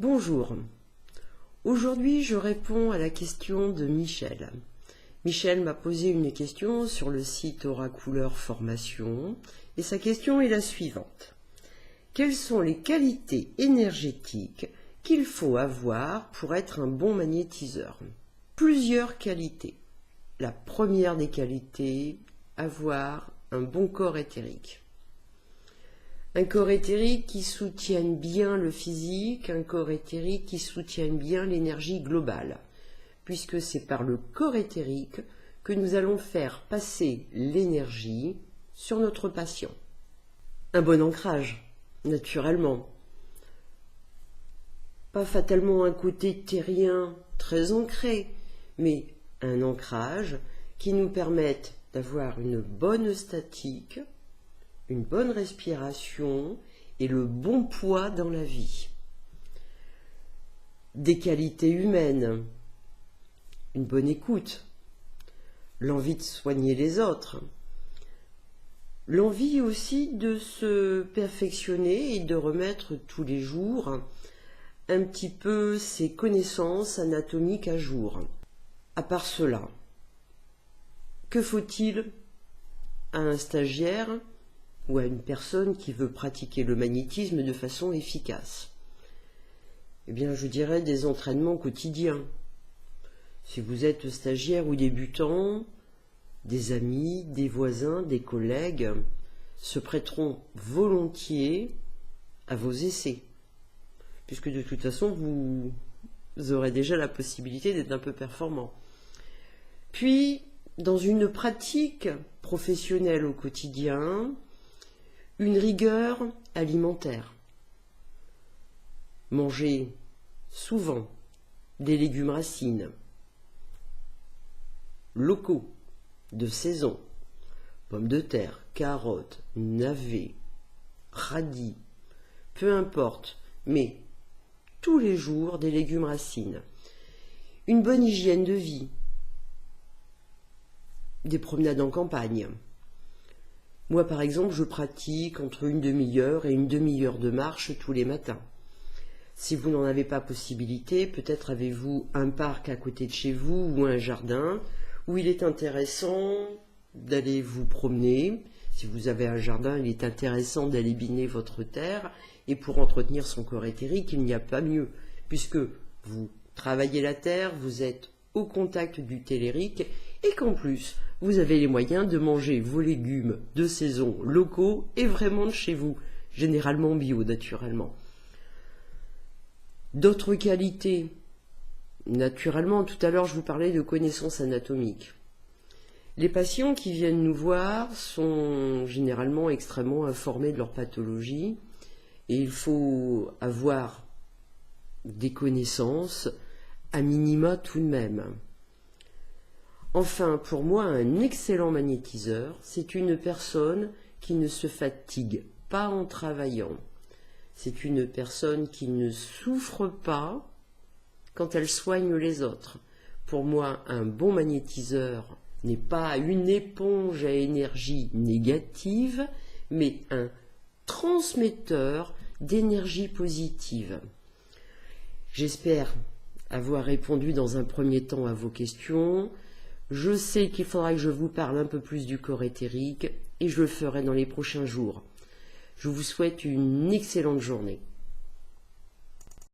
Bonjour, aujourd'hui je réponds à la question de Michel. Michel m'a posé une question sur le site Aura Couleur Formation et sa question est la suivante. Quelles sont les qualités énergétiques qu'il faut avoir pour être un bon magnétiseur? Plusieurs qualités. La première des qualités, avoir un bon corps éthérique. Un corps éthérique qui soutienne bien le physique, un corps éthérique qui soutienne bien l'énergie globale, puisque c'est par le corps éthérique que nous allons faire passer l'énergie sur notre patient. Un bon ancrage, naturellement. Pas fatalement un côté terrien très ancré, mais un ancrage qui nous permette d'avoir une bonne statique, une bonne respiration et le bon poids dans la vie. Des qualités humaines, une bonne écoute, l'envie de soigner les autres, l'envie aussi de se perfectionner et de remettre tous les jours un petit peu ses connaissances anatomiques à jour. À part cela, que faut-il à un stagiaire ou à une personne qui veut pratiquer le magnétisme de façon efficace? Eh bien, je dirais des entraînements quotidiens. Si vous êtes stagiaire ou débutant, des amis, des voisins, des collègues se prêteront volontiers à vos essais, puisque de toute façon, vous aurez déjà la possibilité d'être un peu performant. Puis, dans une pratique professionnelle au quotidien, une rigueur alimentaire. Manger souvent des légumes racines, locaux, de saison, pommes de terre, carottes, navets, radis, peu importe, mais tous les jours des légumes racines. Une bonne hygiène de vie, des promenades en campagne. Moi, par exemple, je pratique entre une demi-heure et une demi-heure de marche tous les matins. Si vous n'en avez pas possibilité, peut-être avez-vous un parc à côté de chez vous ou un jardin où il est intéressant d'aller vous promener. Si vous avez un jardin, il est intéressant d'aller biner votre terre. Et pour entretenir son corps éthérique, il n'y a pas mieux, puisque vous travaillez la terre, vous êtes au contact du tellurique et qu'en plus, vous avez les moyens de manger vos légumes de saison locaux et vraiment de chez vous, généralement bio, naturellement. D'autres qualités, naturellement, tout à l'heure je vous parlais de connaissances anatomiques. Les patients qui viennent nous voir sont généralement extrêmement informés de leur pathologie et il faut avoir des connaissances à minima tout de même. Enfin, pour moi, un excellent magnétiseur, c'est une personne qui ne se fatigue pas en travaillant. C'est une personne qui ne souffre pas quand elle soigne les autres. Pour moi, un bon magnétiseur n'est pas une éponge à énergie négative, mais un transmetteur d'énergie positive. J'espère avoir répondu dans un premier temps à vos questions. Je sais qu'il faudra que je vous parle un peu plus du corps éthérique et je le ferai dans les prochains jours. Je vous souhaite une excellente journée.